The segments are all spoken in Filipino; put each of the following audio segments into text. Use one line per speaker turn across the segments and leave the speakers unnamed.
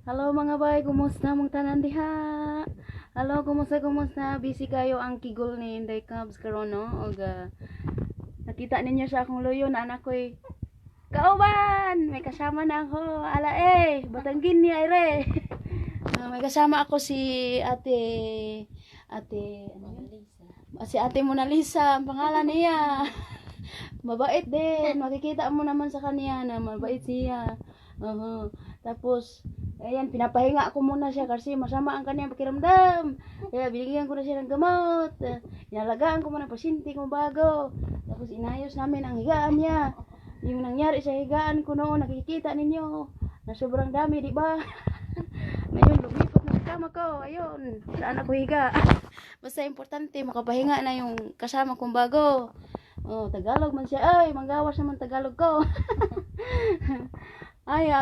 Halo mga bay, kumusta mong tanan diha? Halo, kumusta? Busy kayo ang kigol ni Inday Cubs karon no? Og nakita ninyo sa akong loyo na anak ko'y kauban! May kasama na ako. Ala batanggin niya ire. May kasama ako si ano yun? Si Ate Mona Lisa, ang pangalan niya. Mabait din. Makikita mo naman sa kanya na mabait siya. Tapos, ayan, pinapahinga ko muna siya kasi masama ang kanyang pakiramdam. Kaya binigyan ko na siya ng gamot. Inalagaan ko muna ng pasyente kung bago. Tapos inayos namin ang higaan niya. Yung nangyari sa higaan ko noon, nakikita ninyo na sobrang dami, di ba? Ngayon, lumipat na sa kama ko. Ayun, saan ako higa? Basta importante, makapahinga na yung kasama kong bago. Tagalog man siya. Ay, manggawas naman Tagalog ko.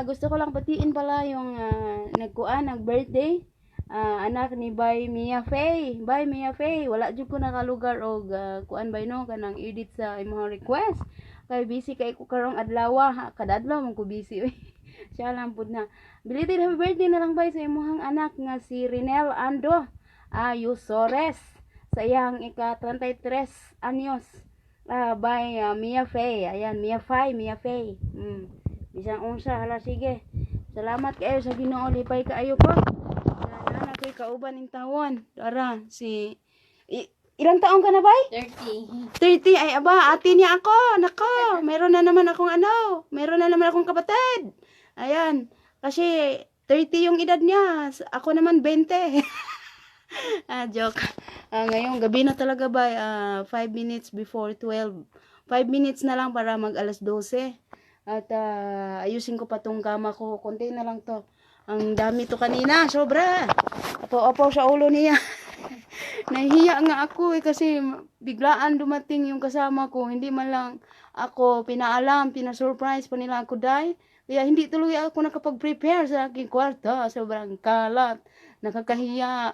Gusto ko lang batiin pala yung nag-birthday. Anak ni Bay Mia Faye. Bay Mia Faye, wala jud ko nakalugar og kuan bay no kanang edit sa imong request. Kay busy kay ko karong adlaw, kada adlaw man ko busy. Siya lang pud na. Belated happy birthday na lang bay sa imong anak nga si Rinel Ando Yusores sa iyang ika-33 anyos. By Mia Faye. Ayan, Mia Faye. Bisang unsa, hala sige. Salamat kayo sa Ginoo, lipay kaayo po. Sana kay kauban ning tawon. Dara ilang taon ka na bay?
30.
30 ay aba, ate niya ako. Nako, meron na naman akong kapatid. Ayan, kasi 30 yung edad niya. Ako naman 20. Joke. Ngayong gabi na talaga ba? 5 minutes before 12. 5 minutes na lang para mag alas 12. At ayusin ko pa tong kama ko. Konti na lang to. Ang dami to kanina. Sobra. Apo sa ulo niya. Nahihiya nga ako kasi biglaan dumating yung kasama ko. Hindi man lang ako pinaalam, pinasurprise pa nila ako dahil. Kaya hindi tuloy ako nakapag-prepare sa aking kwarto. Sobrang kalat. Nakakahiya.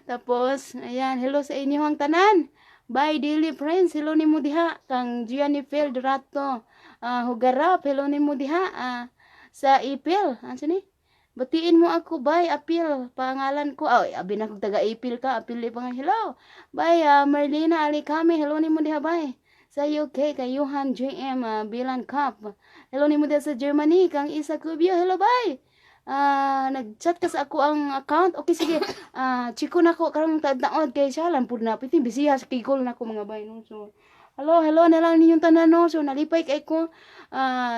Tapos, ayan, hello sa inyong tanan. Bye, daily friends. Hello ni mo diha. Kang Gianni Dorato. Hugarap. Hello ni mo diha. Sa Ipil. Ano ni? Batiin mo ako, bye, Apil. Pangalan ko. Abi na kong taga-Ipil ka. Apil pa nga, hello. Bye, Marlena Alicame. Hello ni mo diha, bye. Sa UK, kay Johan JM Bilan Cup. Hello ni mo diha sa Germany. Kang Isa Cubio. Hello, bye. Nag-chat ka sa ako ang account. Okay, sige. Chiko na ko karong tadnaod kay siya lang pud na piti bisiya sa kigol na ko mga bay no. So, hello na lang ninyong tanan no. So, nalipay kay ko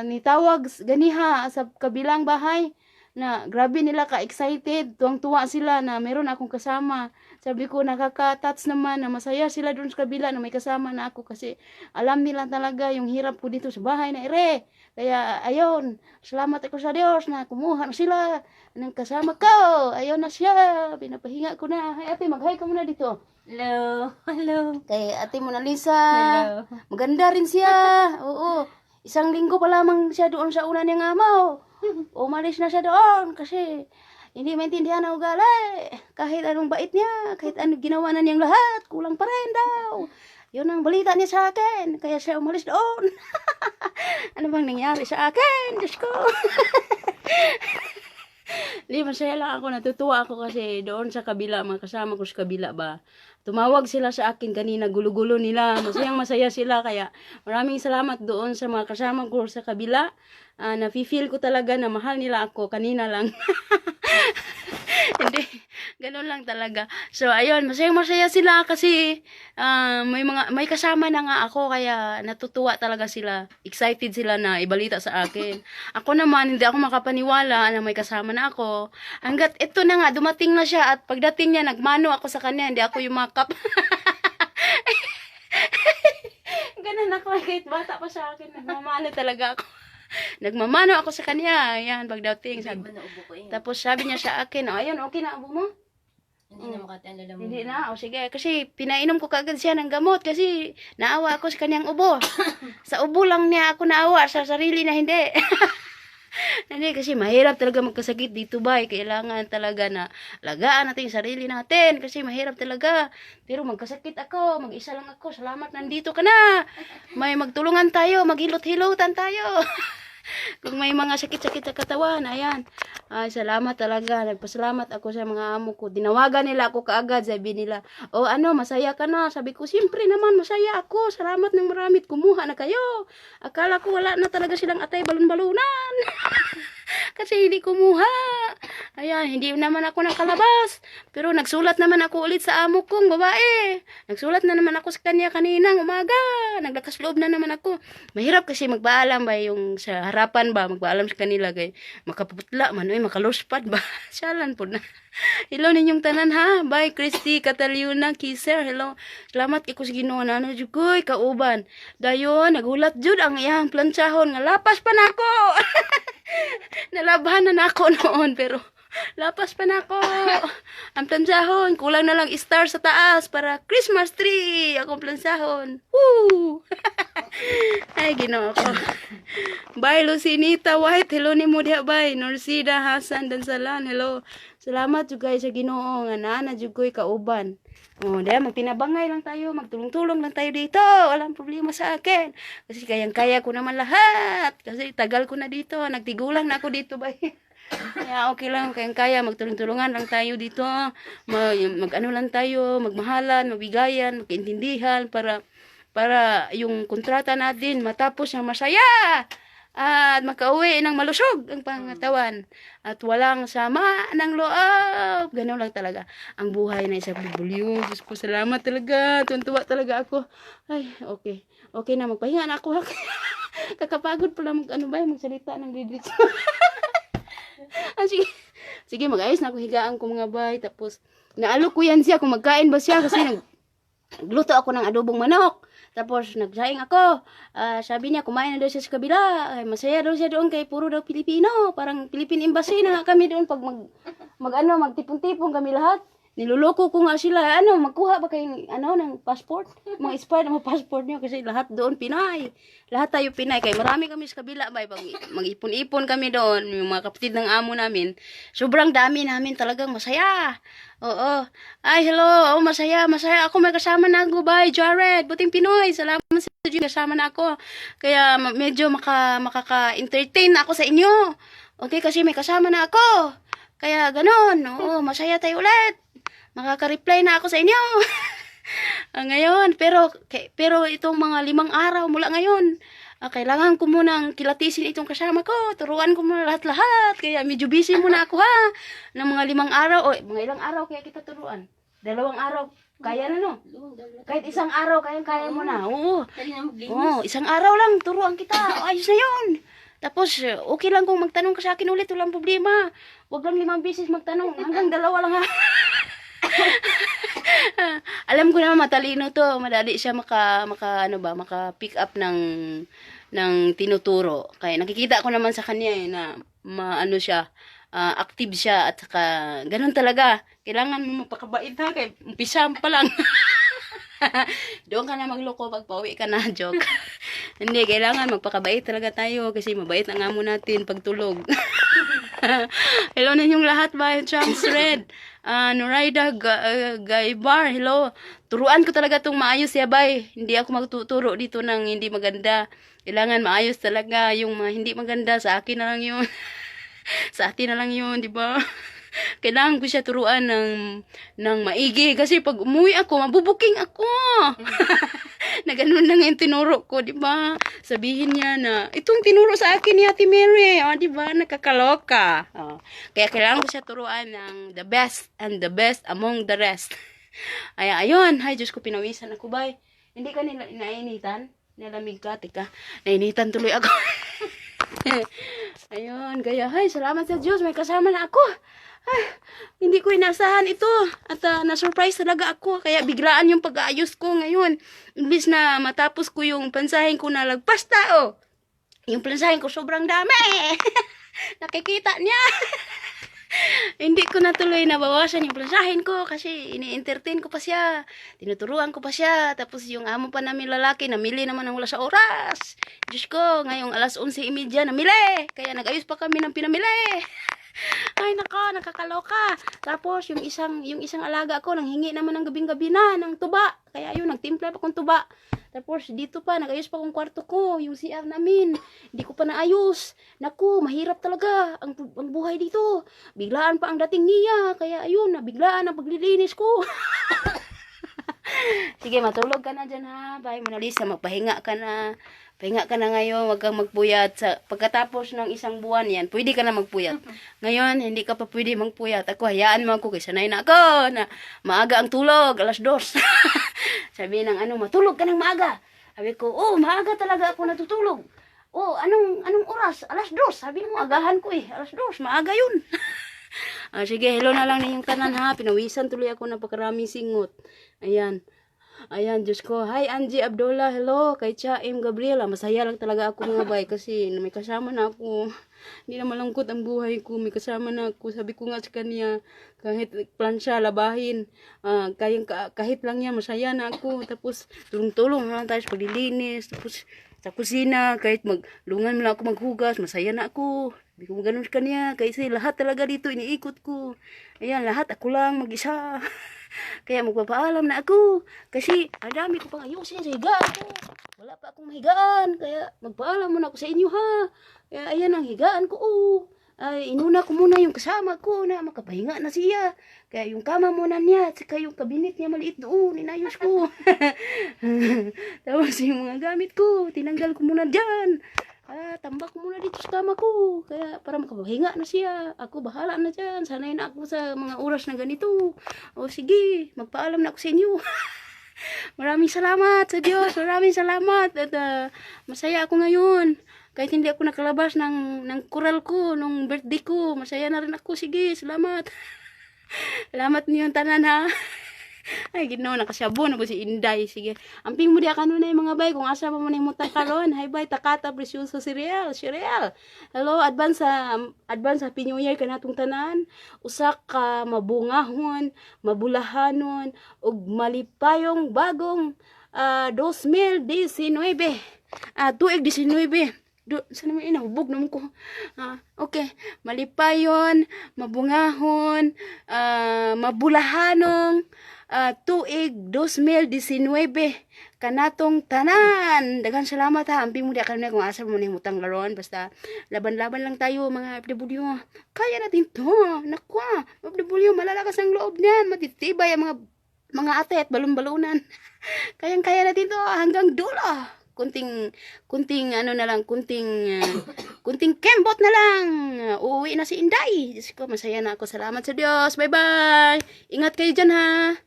nitawag ganiha sa kabilang bahay na grabe nila ka-excited. Tuwang-tuwa sila na meron akong kasama. Sabi ko nakaka-touch naman na masaya sila doon sa kabila na may kasama na ako kasi alam nila talaga yung hirap ko dito sa bahay na ire. Kaya ayun, salamat ako sa Diyos na kumuha na sila ng kasama ko. Ayun na siya, pinapahinga ko na. Hay ate, mag-hi ka muna dito.
Hello.
Kay ate Mona Lisa.
Hello.
Maganda rin siya. Oo. Isang linggo pa lamang siya doon sa una niyang amaw. Umalis na siya doon kasi hindi maintindihan ang ugali. Kahit anong bait niya, kahit anong ginawa na niyang lahat, kulang pa rin daw. Yun ang balita niya sa akin. Kaya siya umalis doon. Ano bang nangyari sa akin? Diyos ko. Masaya lang ako. Natutuwa ako kasi doon sa kabila, mga kasama ko sa kabila ba. Tumawag sila sa akin kanina, gulo-gulo nila. Masaya sila. Kaya maraming salamat doon sa mga kasama ko sa kabila. Nafe-feel ko talaga na mahal nila ako. Kanina lang. Hindi, ganun lang talaga. So, ayun, masaya sila kasi may kasama na nga ako kaya natutuwa talaga sila. Excited sila na ibalita sa akin. Ako naman, hindi ako makapaniwala na may kasama na ako. Hanggat ito na nga, dumating na siya at pagdating niya, nagmano ako sa kanya, hindi ako yumakap. Ganun ako, kahit bata pa sa akin, nagmamano talaga ako. Nagmamano ako sa kanya. Ayan, pagdating. Tapos sabi niya sa akin, ayun, okay na abo mo?
Hindi na makatian lala mo.
Hindi na, sige. Kasi pinainom ko kagad siya ng gamot kasi naawa ako sa kanyang ubo. Sa ubo lang niya ako naawa, sa sarili na hindi. Hindi, kasi mahirap talaga magkasakit dito ba. Kailangan talaga na alagaan natin yung sarili natin kasi mahirap talaga. Pero magkasakit ako, mag-isa lang ako. Salamat, nandito ka na. May magtulungan tayo, maghilot-hilotan tayo. Kung may mga sakit-sakit sa katawan, ayan. Ay, salamat talaga. Nagpasalamat ako sa mga amo ko. Dinawagan nila ako kaagad. Sabi nila, oh ano, masaya ka na. Sabi ko, siyempre naman, masaya ako. Salamat ng marami. Kumuha na kayo. Akala ko wala na talaga silang atay balon-balunan. Kasi hindi kumuha. Ayan, hindi naman ako nakalabas. Pero nagsulat naman ako ulit sa amo kong babae. Nagsulat na naman ako sa kanya kaninang umaga. Naglakas loob na naman ako. Mahirap kasi magpaalam ba yung sa harapan ba. Magpaalam sa kanila kay makaputla man. Makaluspad ba. Siyalan po na. Hello ninyong tanan ha. Bye Christy, Catalina, Kiser. Hello. Salamat ko sa Ginoo na ano jugoy kauban. Dayon nagulat jud ang iyang planchahon nga lapas pa nako. Nalabahan na ako noon pero lapas pa nako. Ang plansahon, kulang na lang star sa taas para Christmas tree. Akong plansahon. Woo! Ay, Ginoo ko. Bye, Lucinita White. Hello ni mo diha, bye. Norsida Hasan Dansalan. Hello. Salamat juga sa Ginoo nga nana jugoy kauban. Oh, diya magtinabangay lang tayo, magtulong-tulong lang tayo dito. Walang problema sa akin. Kasi kayang-kaya ko naman lahat. Kasi tagal ko na dito. Nagtigulang na ako dito, bye. Kaya okay lang, kayang-kaya, magtulong-tulungan lang tayo dito. Mag-ano lang tayo, magmahalan, mabigayan, magkaintindihan para yung kontrata natin matapos na masaya. At makauwi ng malusog ang pangatawan. At walang sama ng loob. Ganun lang talaga. Ang buhay na isang bubulyo. Diyos ko, salamat talaga. Tuntua talaga ako. Ay, okay. Okay na, magpahinga na ako. Kakapagod pala magsalita ng didits. Sige. Sige, mag-ayos na ako. Higaan ko mga bay. Tapos, naalok ko yan siya kung magkain ba siya. Kasi nagluto ako ng adobong manok. Tapos, nagsaing ako. Sabi niya, kumain na daw siya sa kabila. Ay, masaya daw siya doon kay puro daw Pilipino. Parang Philippine Embassy na nga kami doon pag magtipon-tipon kami lahat. Niluloko ko nga sila, magkuha ba kayo, ng passport? Mga expired na mga passport niyo kasi lahat doon Pinay. Lahat tayo Pinay. Kaya marami kami sa kabila, bay. Pag mag-ipon-ipon kami doon, yung mga kapatid ng amo namin, sobrang dami namin talagang masaya. Oo. Ay, hello. Oh, masaya. Ako may kasama na ako, bay. Jared, buting Pinoy. Salamat sa inyo. Kasama na ako. Kaya medyo makaka-entertain ako sa inyo. Okay, kasi may kasama na ako. Kaya ganon. Oo, masaya tayo ulit. Makaka-reply na ako sa inyo. Ngayon, pero itong mga 5 araw mula ngayon, kailangan ko munang kilatisin itong kasama ko. Turuan ko muna lahat-lahat. Kaya medyo busy muna ako ha. Ng mga 5 araw. O, mga ilang araw kaya kita turuan? 2 araw. Kaya na no? Kahit 1 araw, kaya mo na. Oo. Oo, 1 araw lang. Turuan kita. Ayos na yun. Tapos, okay lang kung magtanong ka sa akin ulit. Walang problema. Huwag lang 5 beses magtanong. Hanggang 2 lang ha. Alam ko naman matalino to, madali siya maka-pick up ng tinuturo. Kaya nakikita ko naman sa kanya na siya, active siya at saka ganun talaga. Kailangan mo mapakabait ha, kaya umpisa pa lang. Doon ka na magloko pag pauwi ka na, joke. Hindi, kailangan magpakabait talaga tayo kasi mabait ang amo natin pagtulog. Hello na yung lahat ba? Chums Red. Noraida Gaibar. Hello. Turuan ko talaga itong maayos ya bay. Hindi ako magtuturo dito ng hindi maganda. Kailangan maayos talaga. Yung mga hindi maganda sa akin na lang yun. Sa atin na lang yun, di ba? Kailangan ko siya turuan ng maigi. Kasi pag umuwi ako, mabubuking ako. Na ganun lang yung tinuro ko, di ba? Sabihin niya na, itong tinuro sa akin ni Ate Mary. Di ba? Nakakaloka. Kaya kailangan ko siya turuan ng the best and the best among the rest. Ayun. Ay, Diyos ko, pinawisan ako, bay. Hindi ka nainitan? Nalamig ka, tika. Nainitan tuloy ako. Ayun, kaya, ay, salamat sa Diyos. May kasama na ako. Ay, hindi ko inasahan ito. At na-surprise talaga ako. Kaya biglaan yung pag-aayos ko ngayon. Imbis na matapos ko yung pansahin ko na lagpas tao. Yung pansahin ko sobrang dami. Nakikita niya. Hindi ko natuloy nabawasan yung pansahin ko kasi ini-entertain ko pa siya. Tinuturuan ko pa siya. Tapos yung amo pa namin lalaki, namili naman ng wala sa oras. Diyos ko, ngayong alas 11:30 namili. Kaya nag-ayos pa kami ng pinamili. Ay nako, nakakaloka. Tapos yung isang alaga ko nanghingi naman ng gabing-gabi na ng tuba. Kaya ayun, nagtimpla pa akong tuba. Tapos dito pa, nag-ayos pa akong kwarto ko, yung CR namin. Hindi ko pa naayos. Naku, mahirap talaga ang buhay dito. Biglaan pa ang dating niya. Kaya ayun, nabiglaan ang paglilinis ko. Sige, matulog ka na dyan ha. Bye, Mona Lisa. Magpahinga ka na. Pahinga ka na ngayon. Huwag kang magpuyat. Pagkatapos ng isang buwan yan, pwede ka na magpuyat. Ngayon, hindi ka pa pwede magpuyat. Ako, hayaan mo ako. Kasi sanay na ako na maaga ang tulog. 2:00. Sabi ng matulog ka ng maaga. Sabi ko, maaga talaga ako natutulog. Anong oras? 2:00. Sabi mo, agahan ko 2:00. Maaga yun. Sige, hello na lang ninyong tanan ha. Pinawisan tuloy ako na pagkaraming singot. Ayan. Ayan, Diyos ko. Hi, Angie Abdullah. Hello. Kay Chaim Gabriela. Masaya lang talaga ako mga bay kasi may kasama na ako. Hindi na malungkot ang buhay ko. May kasama na ako. Sabi ko nga sa kanya, kahit plansya, labahin. Kahit lang yan, masaya na ako. Tapos, tulong-tulong lang tayo sa paglilinis. Tapos, sa kusina, kahit maglungan mo lang ako maghugas, masaya na ako. Sabi ko ganun sa kanya. Kasi lahat talaga dito iniikot ko. Ayan, lahat ako lang mag-isa. Kaya magpapaalam na ako. Kasi ang dami ko pang ayusin sa higaan ko. Wala pa akong mahigaan. Kaya magpaalam muna ako sa inyo ha. Kaya ayan ang higaan ko. Inuna ko muna yung kasama ko na makapahinga na siya. Kaya yung kama muna niya at saka yung kabinet niya maliit doon. Inayos ko. Tapos yung mga gamit ko, tinanggal ko muna dyan. Tambak ko muna dito sa kama ko. Kaya para makapahinga na siya. Ako bahala na dyan. Sanay na ako sa mga oras na ganito. Sige, magpaalam na ako sa inyo. Maraming salamat sa Diyos. Maraming salamat. At masaya ako ngayon. Kahit hindi ako nakalabas ng kural ko, nung birthday ko. Masaya na rin ako. Sige, salamat. Salamat niyo tanan ha. Ay, ginaw, nakasyabo na po si Inday. Sige, amping mo diya kanunay mga bay, kung asa pa mo na imutang karon. Hi bay, takata, presyoso, cereal. Hello, advance happy new year kanatong tanan. Usak ka mabungahon, mabulahanon, ug malipayong bagong 2019. Tuig 19. Saan naman inahubog naman ko. Okay. Malipayon, mabungahon, mabulahanong, tuig 2019. Kanatong tanan. Daghang salamat ha. Amping mo di akan na kung asa mo na himutang laron. Basta laban-laban lang tayo mga FW. Kaya natin to. Nakwa. FW, malalakas ang loob niyan. Matitibay ang mga ate at balon-balunan. Kayang-kaya natin to hanggang dulo. Kunting kembot na lang. Uuwi na si Inday. Diyos ko, masaya na ako. Salamat sa Diyos. Bye-bye. Ingat kayo dyan ha.